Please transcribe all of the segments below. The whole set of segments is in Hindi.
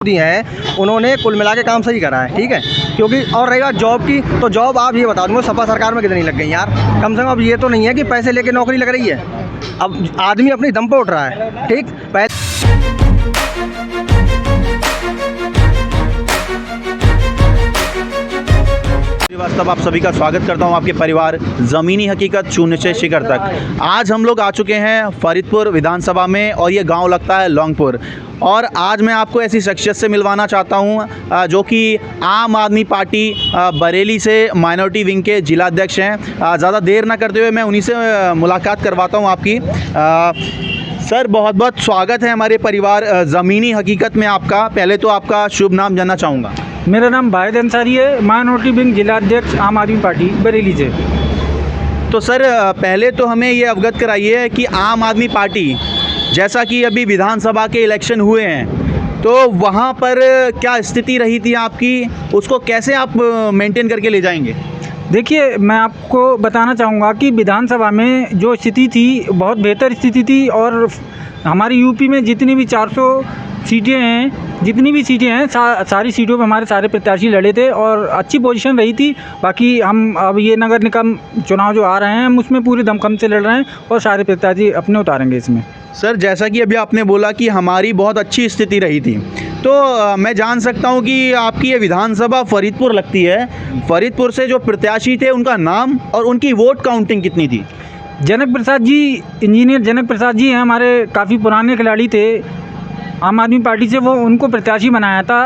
मोदी हैं उन्होंने कुल मिला के काम सही करा है, ठीक है। क्योंकि और रही बात जॉब की, तो जॉब आप ये बता दूँगा सपा सरकार में कितनी लग गई यार। कम से कम अब ये तो नहीं है कि पैसे लेके नौकरी लग रही है, अब आदमी अपनी दम पे उठ रहा है, ठीक। वास्तव आप सभी का स्वागत करता हूं आपके परिवार ज़मीनी हकीकत शून्य से शिखर तक। आज हम लोग आ चुके हैं फरीदपुर विधानसभा में और ये गांव लगता है लौंगपुर। और आज मैं आपको ऐसी शख्सियत से मिलवाना चाहता हूं जो कि आम आदमी पार्टी बरेली से माइनॉरिटी विंग के जिलाध्यक्ष हैं। ज़्यादा देर ना करते हुए मैं उन्हीं से मुलाकात करवाता हूं आपकी। सर, बहुत बहुत स्वागत है हमारे परिवार ज़मीनी हकीकत में आपका। पहले तो आपका शुभ नाम जानना चाहूँगा। मेरा नाम भाहिद अंसारी है, माइनॉरिटी विंग जिलाध्यक्ष आम आदमी पार्टी बरेली से। तो सर, पहले तो हमें ये अवगत कराइए कि आम आदमी पार्टी, जैसा कि अभी विधानसभा के इलेक्शन हुए हैं, तो वहाँ पर क्या स्थिति रही थी आपकी, उसको कैसे आप मेंटेन करके ले जाएंगे? देखिए, मैं आपको बताना चाहूँगा कि विधानसभा में जो स्थिति थी बहुत बेहतर स्थिति थी। और हमारी यूपी में जितनी भी 400 सीटें हैं, जितनी भी सीटें हैं सारी सीटों पर हमारे सारे प्रत्याशी लड़े थे और अच्छी पोजीशन रही थी। बाकी हम अब ये नगर निगम चुनाव जो आ रहे हैं हम उसमें पूरे दमखम से लड़ रहे हैं और सारे प्रत्याशी अपने उतारेंगे इसमें। सर, जैसा कि अभी आपने बोला कि हमारी बहुत अच्छी स्थिति रही थी, तो मैं जान सकता हूं कि आपकी ये विधानसभा फरीदपुर लगती है। फरीदपुर से जो प्रत्याशी थे उनका नाम और उनकी वोट काउंटिंग कितनी थी? जनक प्रसाद जी, इंजीनियर जनक प्रसाद जी हैं, हमारे काफ़ी पुराने खिलाड़ी थे आम आदमी पार्टी से। वो उनको प्रत्याशी बनाया था,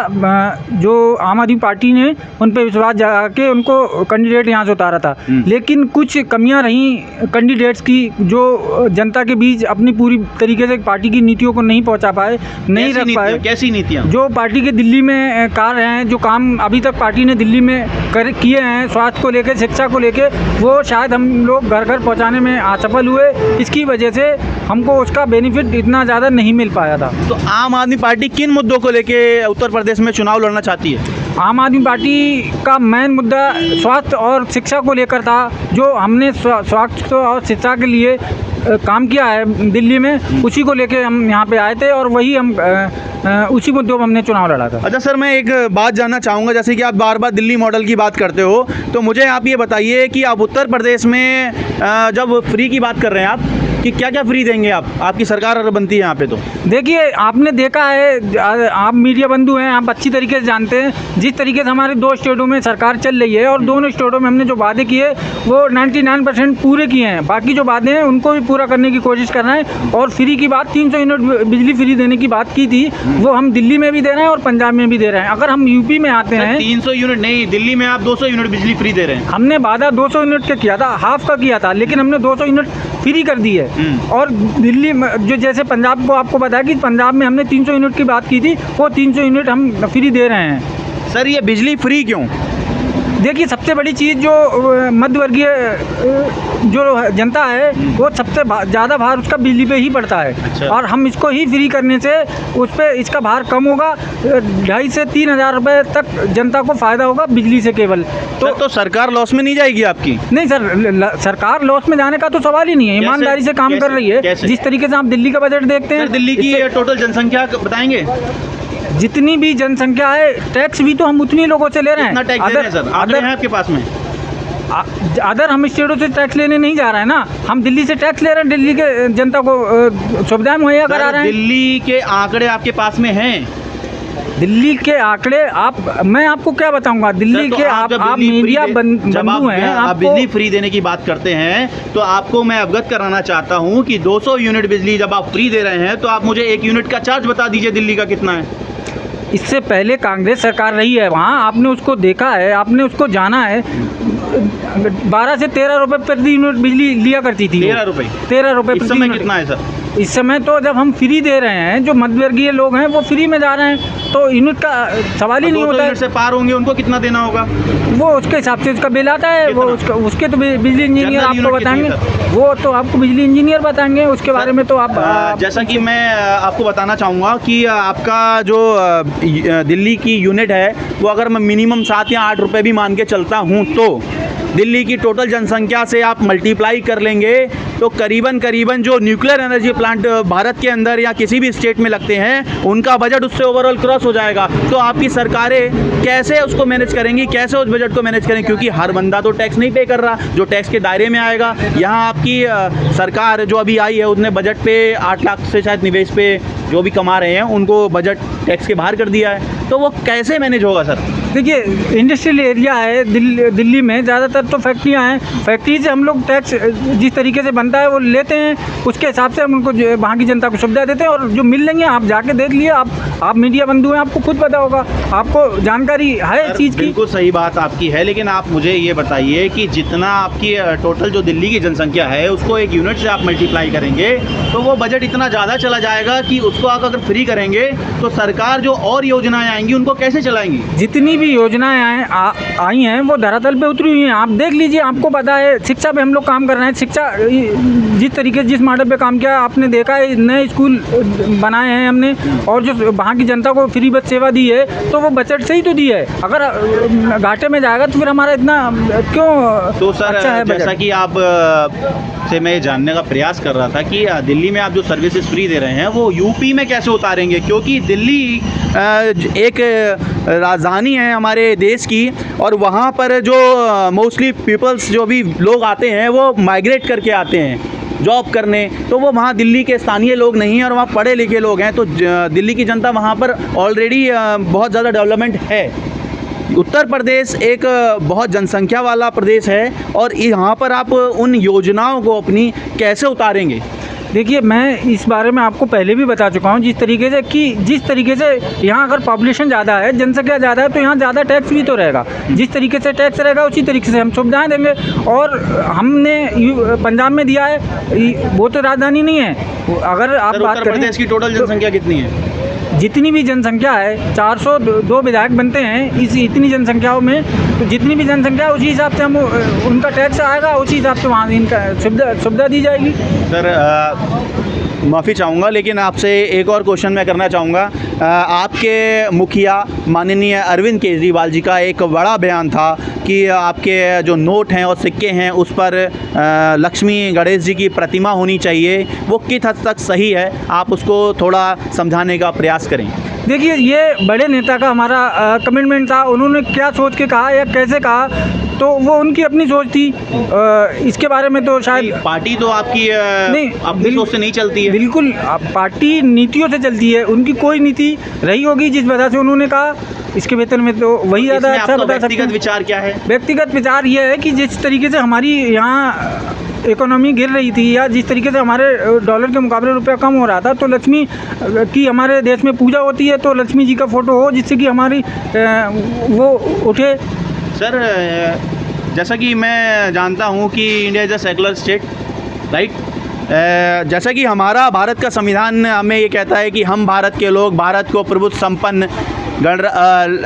जो आम आदमी पार्टी ने उन पर विश्वास जगा के उनको कैंडिडेट यहाँ से उतारा था। लेकिन कुछ कमियां रहीं कैंडिडेट्स की, जो जनता के बीच अपनी पूरी तरीके से पार्टी की नीतियों को नहीं पहुँचा पाए, नहीं रख पाए। कैसी नीतियाँ? जो पार्टी के दिल्ली में कार्य हैं, जो काम अभी तक पार्टी ने दिल्ली में किए हैं, स्वास्थ्य को लेकर, शिक्षा को लेकर, वो शायद हम लोग घर घर पहुँचाने में असफल हुए। इसकी वजह से हमको उसका बेनिफिट इतना ज़्यादा नहीं मिल पाया था। तो आम आदमी पार्टी किन मुद्दों को लेके उत्तर प्रदेश में चुनाव लड़ना चाहती है? आम आदमी पार्टी का मेन मुद्दा स्वास्थ्य और शिक्षा को लेकर था। जो हमने स्वास्थ्य और शिक्षा के लिए काम किया है दिल्ली में, उसी को लेके हम यहाँ पे आए थे और वही हम उसी मुद्दों पर हमने चुनाव लड़ा था। अच्छा सर, मैं एक बात जानना चाहूँगा, जैसे कि आप बार बार दिल्ली मॉडल की बात करते हो, तो मुझे आप ये बताइए कि आप उत्तर प्रदेश में जब फ्री की बात कर रहे हैं आप, कि क्या क्या फ्री देंगे आप? आपकी सरकार अगर बनती है यहाँ पे तो देखिए, आपने देखा है, आप मीडिया बंधु हैं, आप अच्छी तरीके से जानते हैं जिस तरीके से हमारे 2 स्टेटों में सरकार चल रही है और दोनों स्टेटों में हमने जो वादे किए वो 99% पूरे किए हैं। बाकी जो वादे हैं उनको भी पूरा करने की कोशिश कर रहे हैं। और फ्री की बात, 300 यूनिट बिजली फ्री देने की बात की थी, वो हम दिल्ली में भी दे रहे हैं और पंजाब में भी दे रहे हैं। अगर हम यूपी में आते हैं, 300 यूनिट नहीं, दिल्ली में आप 200 यूनिट बिजली फ्री दे रहे हैं। हमने वादा 200 यूनिट का किया था, हाफ का किया था, लेकिन हमने 200 यूनिट फ्री कर दी है। और दिल्ली में जो, जैसे पंजाब को आपको बताया कि पंजाब में हमने 300 यूनिट की बात की थी, वो 300 यूनिट हम फ्री दे रहे हैं। सर, ये बिजली फ्री क्यों? देखिए, सबसे बड़ी चीज़ जो मध्यवर्गीय जो जनता है वो सबसे ज़्यादा भार उसका बिजली पे ही पड़ता है। अच्छा। और हम इसको ही फ्री करने से उस पर इसका भार कम होगा। 2,500 से 3,000 रुपये तक जनता को फ़ायदा होगा बिजली से केवल। तो सरकार लॉस में नहीं जाएगी आपकी? नहीं सर, सरकार लॉस में जाने का तो सवाल ही नहीं है, ईमानदारी से काम कर रही है। जिस तरीके से आप दिल्ली का बजट देखते हैं, दिल्ली की टोटल जनसंख्या बताएंगे? जितनी भी जनसंख्या है, टैक्स भी तो हम उतनी लोगों से ले रहे हैं। अदर आपके पास में अदर हम स्टेटों से टैक्स लेने नहीं जा रहे हैं ना, हम दिल्ली से टैक्स ले रहे हैं, दिल्ली के जनता को सुविधाएं मुहैया करा रहे हैं। दिल्ली के आंकड़े आपके पास में हैं? दिल्ली के आंकड़े मैं आपको क्या बताऊंगा? दिल्ली के आप मीडिया बंधु हैं, आप बिजली फ्री देने की बात करते हैं, तो आपको मैं अवगत कराना चाहता हूं कि 200 यूनिट बिजली जब आप फ्री दे रहे हैं, तो आप मुझे 1 यूनिट का चार्ज बता दीजिए दिल्ली का कितना है? इससे पहले कांग्रेस सरकार रही है वहाँ, आपने उसको देखा है, आपने उसको जाना है। 12 से 13 रुपये प्रति यूनिट बिजली लिया करती थी। 13 रुपये? 13 रुपये। इस समय कितना है सर? इस समय तो जब हम फ्री दे रहे हैं, जो मध्यवर्गीय लोग हैं वो फ्री में जा रहे हैं, तो यूनिट का सवाल ही नहीं होता है। से पार होंगे उनको कितना देना होगा? वो उसके हिसाब से उसका बिल आता है, वो उसके तो बिजली इंजीनियर आपको बताएंगे, वो तो आपको बिजली इंजीनियर बताएंगे, उसके बारे में तो आप जैसा कि मैं आपको बताना चाहूँगा कि आपका जो दिल्ली की यूनिट है वो अगर मैं मिनिमम 7 या 8 रुपये भी मान के चलता हूँ, तो दिल्ली की टोटल जनसंख्या से आप मल्टीप्लाई कर लेंगे तो करीबन करीबन जो न्यूक्लियर एनर्जी प्लांट भारत के अंदर या किसी भी स्टेट में लगते हैं उनका बजट उससे ओवरऑल क्रॉस हो जाएगा। तो आपकी सरकारें कैसे उसको मैनेज करेंगी, कैसे उस बजट को मैनेज करेंगी, क्योंकि हर बंदा तो टैक्स नहीं पे कर रहा जो टैक्स के दायरे में आएगा। यहाँ आपकी सरकार जो अभी आई है उसने बजट पे 8 लाख से शायद निवेश पे जो भी कमा रहे हैं उनको बजट टैक्स के बाहर कर दिया है, तो वो कैसे मैनेज होगा सर? देखिए, इंडस्ट्रियल एरिया है दिल्ली में, ज़्यादातर तो फैक्ट्रियाँ हैं। फैक्ट्री से हम लोग टैक्स जिस तरीके से बनता है वो लेते हैं, उसके हिसाब से हम उनको वहाँ की जनता को सुविधा देते हैं। और जो मिल लेंगे आप जाके देख लिए, आप मीडिया बंधु हैं, आपको खुद पता होगा, आपको जानकारी है इस चीज़ की। बिल्कुल सही बात आपकी है, लेकिन आप मुझे ये बताइए कि जितना आपकी टोटल जो दिल्ली की जनसंख्या है उसको एक यूनिट से आप मल्टीप्लाई करेंगे तो वो बजट इतना ज़्यादा चला जाएगा कि उसको आप अगर फ्री करेंगे तो सरकार जो और योजनाएं आएंगी उनको कैसे चलाएंगी? जितनी भी योजनाएं आई हैं वो धरातल पे उतरी हुई हैं। आप देख लीजिए, आपको पता है शिक्षा पे हम लोग काम कर रहे हैं। शिक्षा जिस तरीके जिस मॉडल पे काम किया आपने देखा है, नए स्कूल बनाए हैं हमने, और जो वहाँ की जनता को फ्री बस सेवा दी है तो वो बजट से ही तो दी है। अगर घाटे में जाएगा तो फिर हमारा इतना क्यों? तो सर अच्छा है जैसा कि आप से मैं जानने का प्रयास कर रहा था कि दिल्ली में आप जो सर्विसेज फ्री दे रहे हैं वो यूपी में कैसे उतारेंगे, क्योंकि दिल्ली एक राजधानी है हमारे देश की और वहाँ पर जो मोस्टली पीपल्स जो भी लोग आते हैं वो माइग्रेट करके आते हैं जॉब करने, तो वो वहाँ दिल्ली के स्थानीय लोग नहीं हैं और वहाँ पढ़े लिखे लोग हैं। तो दिल्ली की जनता वहाँ पर ऑलरेडी बहुत ज़्यादा डेवलपमेंट है। उत्तर प्रदेश एक बहुत जनसंख्या वाला प्रदेश है और यहाँ पर आप उन योजनाओं को अपनी कैसे उतारेंगे? देखिए, मैं इस बारे में आपको पहले भी बता चुका हूँ, जिस तरीके से यहाँ अगर पॉपुलेशन ज़्यादा है, जनसंख्या ज़्यादा है, तो यहाँ ज़्यादा टैक्स भी तो रहेगा। जिस तरीके से टैक्स रहेगा उसी तरीके से हम सुविधाएं देंगे। और हमने पंजाब में दिया है, वो तो राजधानी नहीं है। अगर आप बात उत्तर प्रदेश की टोटल जनसंख्या कितनी है? जितनी भी जनसंख्या है, 402 विधायक बनते हैं इतनी जनसंख्याओं में, तो जितनी भी जनसंख्या उसी हिसाब से हम उनका टैक्स आएगा, उसी हिसाब से वहाँ इनका सुविधा दी जाएगी। सर माफ़ी चाहूँगा, लेकिन आपसे एक और क्वेश्चन मैं करना चाहूँगा। आपके मुखिया माननीय अरविंद केजरीवाल जी का एक बड़ा बयान था कि आपके जो नोट हैं और सिक्के हैं उस पर लक्ष्मी गणेश जी की प्रतिमा होनी चाहिए, वो किस हद तक सही है? आप उसको थोड़ा समझाने का प्रयास करें। देखिए, ये बड़े नेता का हमारा कमिटमेंट था। उन्होंने क्या सोच के कहा या कैसे कहा तो वो उनकी अपनी सोच थी। इसके बारे में तो शायद पार्टी तो आपकी नहीं अपनी सोच से नहीं चलती है। बिल्कुल, पार्टी नीतियों से चलती है। उनकी कोई नीति रही होगी जिस वजह से उन्होंने कहा। इसके वेतन में तो वही ज़्यादा अच्छा बता सकते हैं। व्यक्तिगत विचार क्या है? व्यक्तिगत विचार ये है कि जिस तरीके से हमारी यहाँ इकोनॉमी गिर रही थी या जिस तरीके से हमारे डॉलर के मुकाबले रुपया कम हो रहा था, तो लक्ष्मी की हमारे देश में पूजा होती है, तो लक्ष्मी जी का फ़ोटो हो जिससे कि हमारी वो उठे। सर जैसा कि मैं जानता हूँ कि India is a secular state, right? जैसा कि हमारा भारत का संविधान हमें ये कहता है कि हम भारत के लोग भारत को प्रभुत्व संपन्न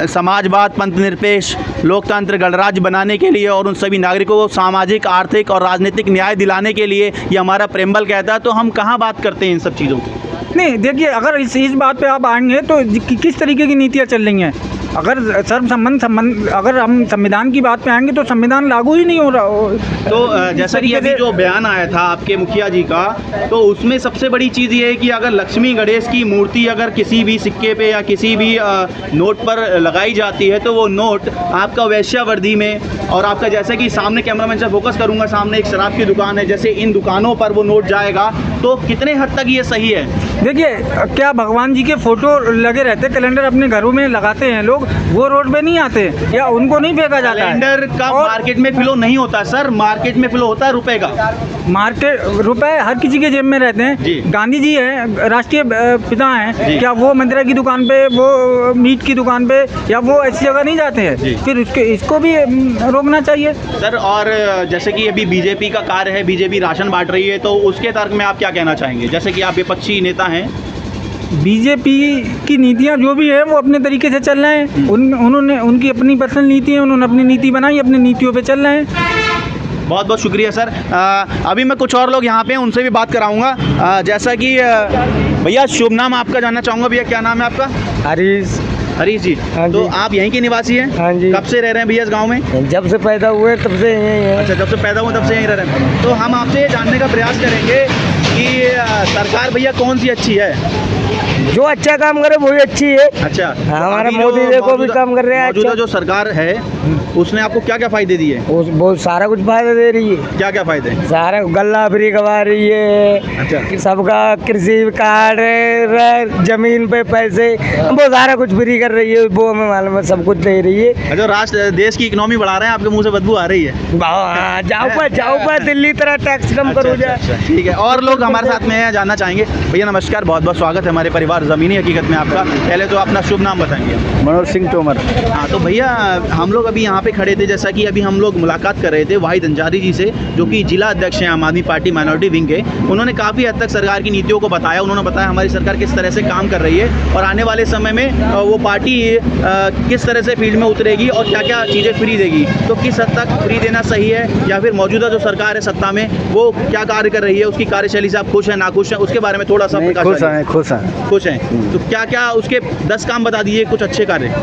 समाजवाद, पंथ निरपेक्ष, लोकतंत्र, गणराज्य बनाने के लिए और उन सभी नागरिकों को सामाजिक, आर्थिक और राजनीतिक न्याय दिलाने के लिए ये हमारा प्रेमबल कहता है। तो हम कहाँ बात करते हैं इन सब चीज़ों की? नहीं, देखिए, अगर इस बात पे आप आएंगे तो किस तरीके की नीतियाँ चल रही हैं। अगर सर्वसम्मत अगर हम संविधान की बात पे आएंगे तो संविधान लागू ही नहीं हो रहा। तो जैसा कि अभी जो बयान आया था आपके मुखिया जी का, तो उसमें सबसे बड़ी चीज़ ये है कि अगर लक्ष्मी गणेश की मूर्ति अगर किसी भी सिक्के पे या किसी भी नोट पर लगाई जाती है तो वो नोट आपका वेश्यावर्दी में और आपका, जैसे कि सामने कैमरामैन से फोकस करूँगा, सामने एक शराब की दुकान है, जैसे इन दुकानों पर वो नोट जाएगा। तो कितने हद तक ये सही है? देखिए, क्या भगवान जी के फोटो लगे रहते, कैलेंडर अपने घरों में लगाते हैं लोग, वो रोड पे नहीं आते या उनको नहीं फेंका जाता है? कैलेंडर का मार्केट में फ्लो नहीं होता सर, मार्केट में फ्लो होता है रुपए का। मार्केट रुपए हर किसी के जेब में रहते हैं। गांधी जी हैं, राष्ट्रीय पिता हैं, क्या वो मंदिर की दुकान पे, वो मीट की दुकान पे या वो ऐसी जगह नहीं जाते हैं? फिर इसको भी रोकना चाहिए सर। और जैसे कि अभी बीजेपी का कार्य है, बीजेपी राशन बांट रही है, तो उसके तर्क में आप क्या कहना चाहेंगे? जैसे कि आप विपक्षी नेता हैं। बीजेपी की नीतियाँ जो भी है वो अपने तरीके से चल रहे हैं। उन्होंने उनकी अपनी पर्सनल नीति है, उन्होंने अपनी नीति बनाई, अपनी नीतियों पे चल रहे हैं। बहुत बहुत शुक्रिया सर। अभी मैं कुछ और लोग यहाँ पे हैं, उनसे भी बात कराऊंगा। जैसा कि भैया शुभ नाम आपका जानना चाहूँगा। भैया क्या नाम है आपका? हरीश। हरीश जी, हाँ तो जी। आप यहीं के निवासी हैं? हाँ जी। कब से रह रहे हैं भैया इस गांव में? जब से पैदा हुए तब से यही है। अच्छा, जब से पैदा हुए तब से यहीं रह रहे हैं। तो हम आपसे ये जानने का प्रयास करेंगे कि सरकार भैया कौन सी अच्छी है? जो अच्छा काम करे वही अच्छी है। अच्छा, हमारे अभी जो मोदी देखो भी काम कर रहे हैं मौजूदा अच्छा। जो सरकार है उसने आपको क्या क्या फायदे दिए? बहुत सारा कुछ फायदा दे रही है। क्या क्या फायदे? सारा गल्ला फ्री करवा रही है। अच्छा। सबका कृषि कार्ड, जमीन पे पैसे, वो सारा कुछ फ्री कर रही है। वो हमें मालूम है, सब कुछ दे रही है। अच्छा, राष्ट्र देश की इकोनॉमी बढ़ा रहे हैं, आपके मुंह से बदबू आ रही है। हाँ, जाओ पर दिल्ली तरह टैक्स कम करो अच्छा, जा। अच्छा, ठीक है। और लोग हमारे साथ में हैं, जानना चाहेंगे। भैया नमस्कार, बहुत बहुत स्वागत है हमारे परिवार ज़मीनी हकीकत में आपका। पहले तो अपना शुभ नाम बताएंगे। मनोज सिंह तोमर। हाँ, तो भैया हम लोग अभी यहाँ पे खड़े थे, जैसा कि अभी हम लोग मुलाकात कर रहे थे वाहिद अंजारी जी से, जो कि जिला अध्यक्ष हैं आम आदमी पार्टी माइनॉरिटी विंग के। उन्होंने काफ़ी हद तक सरकार की नीतियों को बताया। उन्होंने बताया हमारी सरकार किस तरह से काम कर रही है और आने वाले समय में वो पार्टी किस तरह से फील्ड में उतरेगी और क्या क्या चीज़ें फ्री देगी। तो किस हद तक फ्री देना सही है, या फिर मौजूदा जो सरकार है सत्ता में वो क्या कार्य कर रही है, उसकी कार्यशैली से आप खुश हैं, नाखुश हैं, उसके बारे में थोड़ा सा प्रकाश डालिए। खुश हैं। तो क्या क्या उसके 10 काम बता दीजिए, कुछ अच्छे कार्य।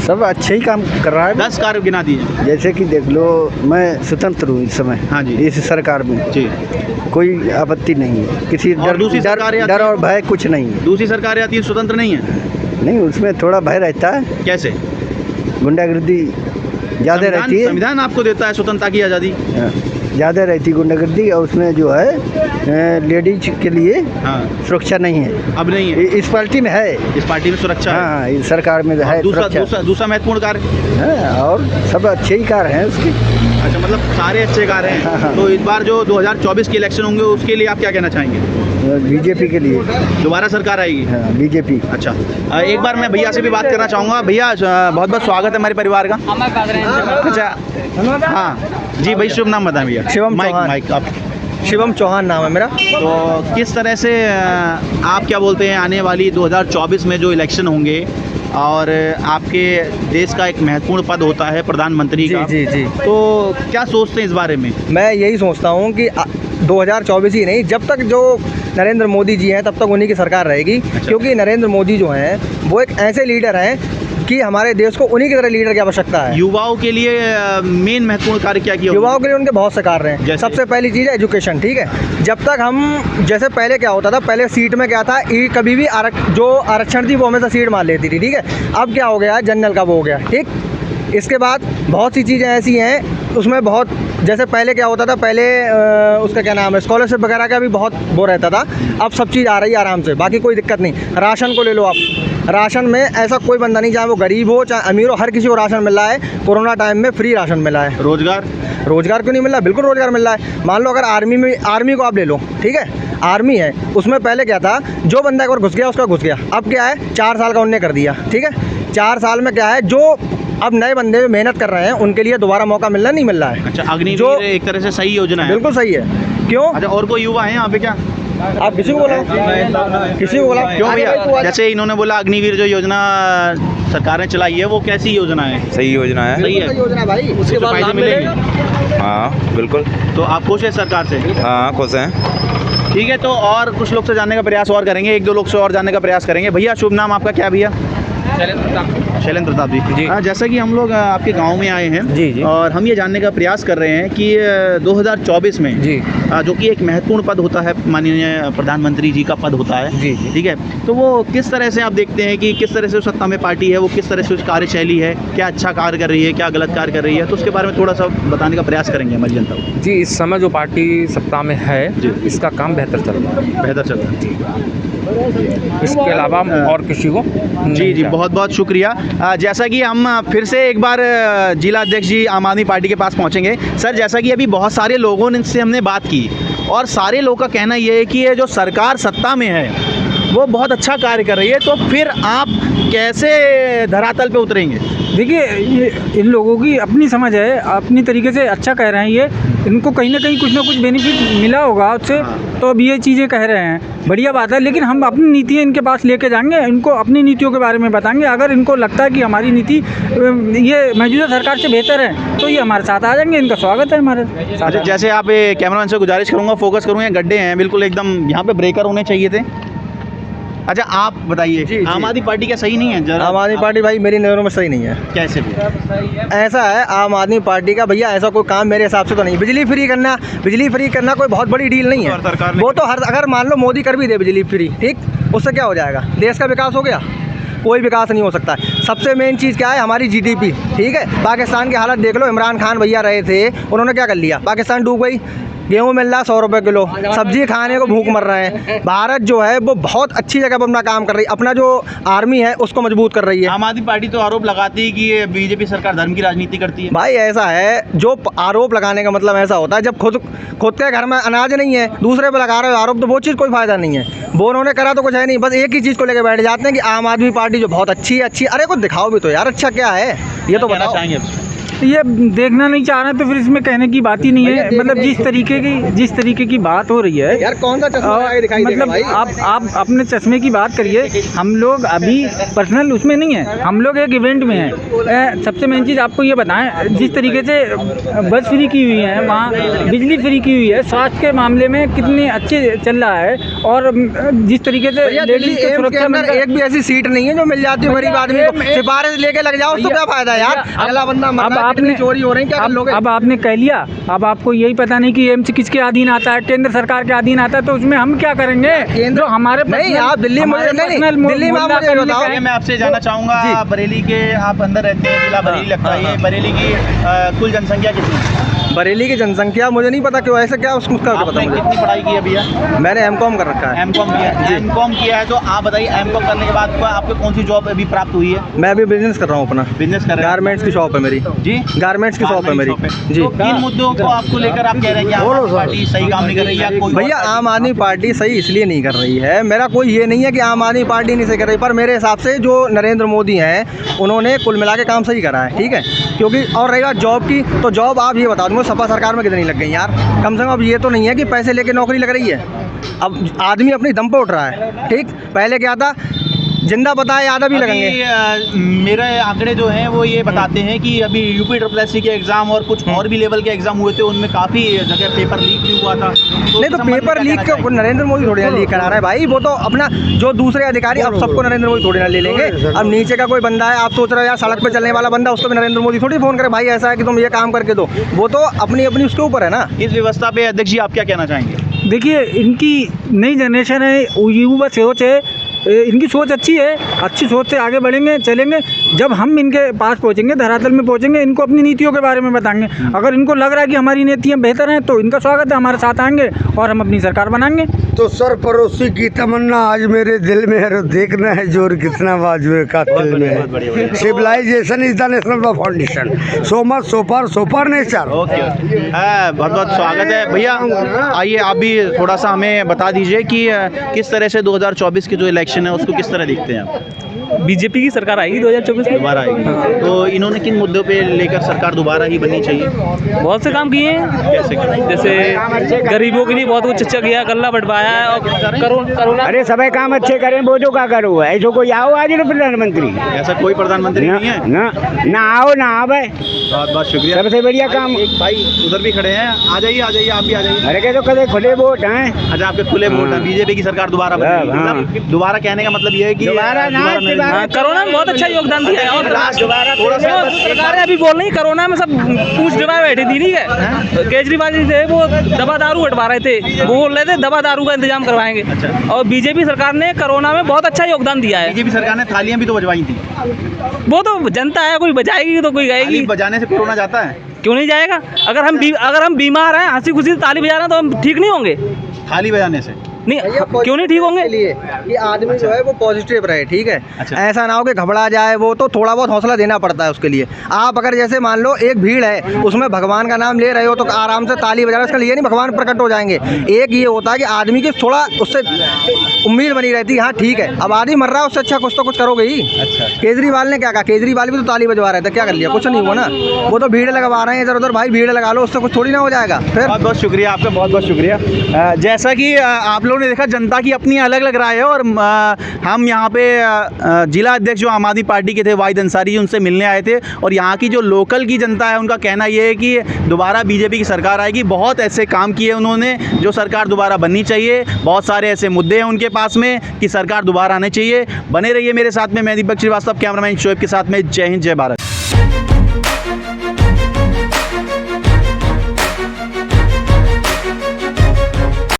सब अच्छे ही काम कर रहा है। 10 कार्य गिना दीजिए। जैसे कि देख लो, मैं स्वतंत्र हूँ इस समय। हाँ जी। इस सरकार में जी। कोई आपत्ति नहीं है, किसी और दूसरी सरकार आती डर है? और भय कुछ नहीं है। दूसरी सरकार आती है, स्वतंत्र नहीं है। नहीं, उसमें थोड़ा भय रहता है, कैसे? गुंडागर्दी ज़्यादा रहती है। संविधान आपको देता है स्वतंत्रता की आज़ादी। ज़्यादा रहती गुंडागर्दी, और उसमें जो है लेडीज के लिए हाँ, सुरक्षा नहीं है। अब नहीं है। इस पार्टी में है। इस पार्टी में सुरक्षा है। हाँ, इस सरकार में है दूसरा सुरक्षा। दूसरा दूसरा महत्वपूर्ण कार्य। हाँ, और सब अच्छे ही कार्य हैं उसके। अच्छा, मतलब सारे अच्छे कार्य हाँ, हैं। हाँ। तो इस बार जो 2024 के इलेक्शन होंगे उसके लिए आप क्या कहना चाहेंगे? बीजेपी के लिए। दोबारा सरकार आएगी? हाँ, बीजेपी। अच्छा, एक बार मैं भैया से भी बात करना चाहूँगा। भैया बहुत बहुत स्वागत है हमारे परिवार का। अच्छा, हाँ जी, भाई शुभ नाम बताएं भैया। शिवम माइक चौहान। माइक आप। शिवम चौहान नाम है मेरा। तो किस तरह से आप क्या बोलते हैं, आने वाली 2024 में जो इलेक्शन होंगे और आपके देश का एक महत्वपूर्ण पद होता है प्रधानमंत्री का, जी जी। तो क्या सोचते हैं इस बारे में? मैं यही सोचता हूँ कि 2024 ही नहीं, जब तक जो नरेंद्र मोदी जी हैं तब तक उन्हीं की सरकार रहेगी। क्योंकि नरेंद्र मोदी जो हैं वो एक ऐसे लीडर हैं कि हमारे देश को उन्हीं की तरह लीडर की आवश्यकता है। युवाओं के लिए मेन महत्वपूर्ण कार्य क्या किया? युवाओं के लिए उनके बहुत से कार्य हैं। जैसे? सबसे पहली चीज़ है एजुकेशन, ठीक है। जब तक हम, जैसे पहले क्या होता था, पहले सीट में क्या था, कभी भी जो आरक्षण थी वो हमेशा सीट मार लेती थी, ठीक है। अब क्या हो गया, जनरल का वो हो गया, ठीक। इसके बाद बहुत सी चीज़ें ऐसी हैं उसमें बहुत, जैसे पहले क्या होता था, पहले उसका क्या नाम है, स्कॉलरशिप वगैरह का भी बहुत वो रहता था। अब सब चीज़ आ रही है आराम से, बाकी कोई दिक्कत नहीं। राशन को ले लो आप, राशन में ऐसा कोई बंदा नहीं, चाहे वो गरीब हो चाहे अमीर हो, हर किसी को राशन मिल रहा है। कोरोना टाइम में फ्री राशन मिला है। रोजगार क्यों नहीं मिल रहा? बिल्कुल रोजगार मिल रहा है। मान लो अगर आर्मी को आप ले लो, ठीक है, आर्मी है, उसमें पहले क्या था, जो बंदा एक बार घुस गया उसका घुस गया। अब क्या है, 4 साल का उन्होंने कर दिया, ठीक है। 4 साल में क्या है, जो अब नए बंदे मेहनत कर रहे हैं उनके लिए दोबारा मौका मिलना नहीं मिल रहा है। अच्छा, अग्निवीर एक तरह से सही योजना है। बिल्कुल सही है। क्यों? अच्छा, और कोई युवा है यहाँ पे क्या? आप किसी को बोला, किसी को बोला क्यों भैया? जैसे इन्होंने बोला अग्निवीर जो योजना सरकार ने चलाई है वो कैसी योजना है? सही योजना है। सही है योजना भाई, उसके बाद फायदे मिलेंगे। हाँ बिल्कुल। तो आप खुश हैं सरकार से? हाँ खुश हैं। ठीक है, तो और कुछ लोग से जानने का प्रयास और करेंगे, 1-2 लोग से और जानने का प्रयास करेंगे। भैया शुभ नाम आपका क्या भैया? शैलेंद्र प्रताप जी। हाँ, जैसा कि हम लोग आपके गांव में आए हैं जी। और हम ये जानने का प्रयास कर रहे हैं कि 2024 में जी, जो कि एक महत्वपूर्ण पद होता है, माननीय प्रधानमंत्री जी का पद होता है, जी। ठीक है, तो वो किस तरह से आप देखते हैं कि किस तरह से सत्ता में पार्टी है, वो किस तरह से उसकी कार्यशैली है, क्या अच्छा कार्य कर रही है, क्या गलत कार्य कर रही है, तो उसके बारे में थोड़ा सा बताने का प्रयास करेंगे हमारी जनता को। जी, इस समय जो पार्टी सत्ता में है जी। इसका काम बेहतर चल रहा है। बेहतर चल रहा है। इसके अलावा और किसी को जी जी, बहुत बहुत शुक्रिया। जैसा कि हम फिर से एक बार जिला अध्यक्ष जी आम आदमी पार्टी के पास पहुंचेंगे। सर, जैसा कि अभी बहुत सारे लोगों से हमने बात की और सारे लोगों का कहना ये है कि ये जो सरकार सत्ता में है वो बहुत अच्छा कार्य कर रही है, तो फिर आप कैसे धरातल पे उतरेंगे? देखिए, ये इन लोगों की अपनी समझ है, अपनी तरीके से अच्छा कह रहे हैं। ये इनको कहीं ना कहीं कुछ ना कुछ बेनिफिट मिला होगा उससे, तो अब ये चीज़ें कह रहे हैं, बढ़िया बात है। लेकिन हम अपनी नीतियाँ इनके पास लेके जाएंगे, इनको अपनी नीतियों के बारे में बताएंगे। अगर इनको लगता है कि हमारी नीति ये मौजूदा सरकार से बेहतर है तो ये हमारे साथ आ जाएंगे, इनका स्वागत है हमारे साथ। अच्छा, जैसे आप कैमरामैन से गुजारिश करूँगा, फोकस करूँगा, गड्ढे हैं बिल्कुल एकदम, यहाँ पे ब्रेकर होने चाहिए थे। अच्छा आप बताइए, आम आदमी पार्टी क्या सही नहीं है? जरा आम आदमी पार्टी भाई मेरी नज़रों में सही नहीं है। कैसे भी? ऐसा है आम आदमी पार्टी का भैया, ऐसा कोई काम मेरे हिसाब से तो नहीं। बिजली फ्री करना कोई बहुत बड़ी डील नहीं है। और सरकार ने वो तो अगर मान लो मोदी कर भी दे बिजली फ्री, ठीक, उससे क्या हो जाएगा? देश का विकास हो गया? कोई विकास नहीं हो सकता है। सबसे मेन चीज़ क्या है? हमारी जीडीपी, ठीक है। पाकिस्तान की हालत देख लो, इमरान खान भैया रहे थे, उन्होंने क्या कर लिया? पाकिस्तान डूब गई। गेहूँ मिल रहा है 100 रुपये किलो, सब्जी खाने को भूख मर रहे हैं। भारत जो है वो बहुत अच्छी जगह पर अपना काम कर रही है, अपना जो आर्मी है उसको मजबूत कर रही है। आम आदमी पार्टी तो आरोप लगाती है कि ये बीजेपी सरकार धर्म की राजनीति करती है। भाई ऐसा है, जो आरोप लगाने का मतलब ऐसा होता है जब खुद के घर में अनाज नहीं है, दूसरे पे लगा रहे हो आरोप, तो वो चीज़ कोई फ़ायदा नहीं है। वो उन्होंने करा तो कुछ है नहीं, बस एक ही चीज़ को लेकर बैठ जाते हैं कि आम आदमी पार्टी जो बहुत अच्छी है। अरे कुछ दिखाओ भी तो यार, अच्छा क्या है ये तो कहना बताओ। चाहेंगे आप? ये देखना नहीं चाह रहे तो फिर इसमें कहने की बात ही नहीं है। मतलब जिस तरीके की बात हो रही है यार कौन सा चश्मा लगा के दिखाई देगा मतलब भाई? आप अपने चश्मे की बात करिए। हम लोग अभी पर्सनल उसमें नहीं है, हम लोग एक इवेंट में हैं। सबसे मेन चीज़ आपको ये बताएं, जिस तरीके से बस फ्री की हुई है, वहाँ बिजली फ्री की हुई है, स्वास्थ्य के मामले में कितने अच्छे चल रहा है, और जिस तरीके से भैया दिल्ली लेडीज की एम्स के सुरक्षा अंदर में एक भी ऐसी सीट नहीं है जो मिल जाती है गरीब आदमी को। सिफारिश लेके लग जाओ, उसको क्या फायदा यार? अगला बंदा मर रहा है, कितनी चोरी हो रही है, क्या कर लोगे? अब आपने कह लिया, अब आपको यही पता नहीं कि एम्स किसके अधीन आता है, केंद्र सरकार के अधीन आता है, तो उसमें हम क्या करेंगे? जो हमारे नहीं, आप दिल्ली में दिल्ली में आप मुझे बताओ। ये मैं आपसे जानना चाहूँगा, बरेली के आप अंदर रहते हैं, जिला बरेली लगता है, ये बरेली की कुल जनसंख्या कितनी है? बरेली की जनसंख्या मुझे नहीं पता, क्यों ऐसा क्या उसका पता आपने मुझे। कितनी पढ़ाई की है भैया? मैंने एमकॉम कर रखा है। एमकॉम किया है? एमकॉम किया है, तो आप बताइए एमकॉम करने के बाद आपको कौन सी जॉब अभी प्राप्त हुई है? मैं अभी बिजनेस कर रहा हूँ अपना, बिजनेस कर रहे हैं? गारमेंट्स की शॉप है मेरी जी, गारमेंट्स की शॉप है मेरी जी। तो किन मुद्दों को आपको लेकर आप कह रहे हैं कि आम आदमी पार्टी सही काम नहीं कर रही है? कोई भैया आम आदमी पार्टी सही इसलिए नहीं कर रही है, मेरा कोई ये नहीं है कि आम आदमी पार्टी नहीं सही कर रही, पर मेरे हिसाब से जो नरेंद्र मोदी हैं उन्होंने कुल मिला के काम सही करा है, ठीक है। क्योंकि और रही बात जॉब की, तो जॉब आप ये बता दूँगा सपा सरकार में कितनी लग गई यार? कम से कम अब ये तो नहीं है कि पैसे लेके नौकरी लग रही है। अब आदमी अपनी दम पे उठ रहा है, ठीक। पहले क्या था, जिंदा बताए आधा भी लगेंगे। मेरे आंकड़े जो हैं वो ये बताते हैं कि अभी यूपी SSC के एग्ज़ाम और कुछ और भी लेवल के एग्ज़ाम हुए थे, उनमें काफ़ी जगह पेपर लीक भी हुआ था। नहीं तो पेपर लीक को नरेंद्र मोदी थोड़ी ना लीक करा रहा है भाई, वो तो अपना जो दूसरे अधिकारी, अब सबको नरेंद्र मोदी थोड़ी ना ले लेंगे। अब नीचे का कोई बंदा है, आप सोच रहे हो यार सड़क पे चलने वाला बंदा, उसको भी नरेंद्र मोदी थोड़ी फोन करे भाई ऐसा है कि तुम ये काम करके दो। वो तो अपनी उसके ऊपर है ना। इस व्यवस्था पे अध्यक्ष जी आप क्या कहना चाहेंगे? देखिए, इनकी नई जनरेशन है, युवा सोच है, इनकी सोच अच्छी है, अच्छी सोच से आगे बढ़ेंगे, चलेंगे। जब हम इनके पास पहुंचेंगे, धरातल में पहुंचेंगे, इनको अपनी नीतियों के बारे में बताएंगे। अगर इनको लग रहा है कि हमारी नीतियाँ बेहतर हैं तो इनका स्वागत है, हमारे साथ आएंगे और हम अपनी सरकार बनाएंगे। तो सरफरोशी की तमन्ना आज मेरे दिल में है, देखना है जोर कितना बाजुए का दिल में है। Civilisation is the national foundation, so much so far nature. Okay, बहुत बहुत स्वागत है भैया। आइए आप भी थोड़ा सा हमें बता दीजिए कि किस तरह से 2024 की जो इलेक्शन है उसको किस तरह देखते हैं आप? बीजेपी की सरकार आएगी 2024 में। दोबारा आएगी, तो इन्होंने किन मुद्दों पे लेकर सरकार दोबारा ही बननी चाहिए? बहुत से काम किए हैं, कैसे? जैसे गरीबों के लिए बहुत कुछ अच्छा किया, गल्ला बढ़वाया है, और करोना। अरे सभी काम अच्छे करें, वो जो का करो ऐसो कोई आओ आज ना प्रधानमंत्री, ऐसा कोई प्रधानमंत्री नहीं है? ना आओ ना आवे। बहुत बहुत शुक्रिया। सबसे बढ़िया काम। एक भाई उधर भी खड़े हैं, आ जाइए आप भी आ जाइए। अरे क्या तो कदे खुले वोट हैं। अच्छा, आपके खुले वोट हैं, बीजेपी की सरकार दोबारा बनेगी। मतलब दोबारा कहने का मतलब ये है कि कोरोना में बहुत अच्छा योगदान दिया है, और थोड़ा सा सरकार अभी बोल रही कोरोना में सब पूछ दबाए बैठी थी, ठीक है। केजरीवाल जी थे, वो दवा दारू हटवा रहे थे, वो बोल रहे थे दवा दारू का इंतजाम करवाएंगे। और बीजेपी सरकार ने कोरोना में बहुत अच्छा योगदान दिया है। बीजेपी सरकार ने थालियां भी तो बजवाई थी। वो तो जनता है, कोई बजाएगी तो कोई गाएगी। थाली बजाने से कोरोना जाता है? क्यों नहीं जाएगा? अगर हम बीमार हैं, हंसी खुशी ताली बजा रहे हैं, तो हम ठीक नहीं होंगे? थाली बजाने से नहीं, क्यों नहीं ठीक होंगे? लिए कि आदमी जो है वो पॉजिटिव रहे, ठीक है। अच्छा। ऐसा ना हो कि घबरा जाए, वो तो थोड़ा बहुत हौसला देना पड़ता है उसके लिए। आप अगर जैसे मान लो एक भीड़ है, उसमें भगवान का नाम ले रहे हो तो आराम से ताली बजा रहे हो, उसका लिए नहीं भगवान प्रकट हो जाएंगे। एक ये होता है कि आदमी की थोड़ा उससे उम्मीद बनी रहती है, हाँ ठीक है अब आदमी मर रहा है, उससे अच्छा कुछ तो कुछ करोगे ही। अच्छा। केजरीवाल ने क्या कहा? केजरीवाल भी तो ताली बजवा रहे थे, क्या कर लिया? कुछ नहीं हुआ ना। वो तो भीड़ लगवा रहे हैं इधर उधर, भाई भीड़ लगा लो, उससे कुछ थोड़ी ना हो जाएगा। फिर बहुत बहुत शुक्रिया आपका, बहुत बहुत शुक्रिया। जैसा कि आप लोगों ने देखा जनता की अपनी अलग अलग राय है और हम यहाँ पे जिला अध्यक्ष जो आम आदमी पार्टी के थे वाहिद अंसारी जी, उनसे मिलने आए थे और यहाँ की जो लोकल की जनता है उनका कहना ये है कि दोबारा बीजेपी की सरकार आएगी। बहुत ऐसे काम किए उन्होंने जो सरकार दोबारा बननी चाहिए, बहुत सारे ऐसे मुद्दे हैं उनके पास में कि सरकार दोबारा आने चाहिए। बने रहिए मेरे साथ में, मैं दीपक श्रीवास्तव, कैमरामैन शोएब के साथ में। जय हिंद, जय भारत।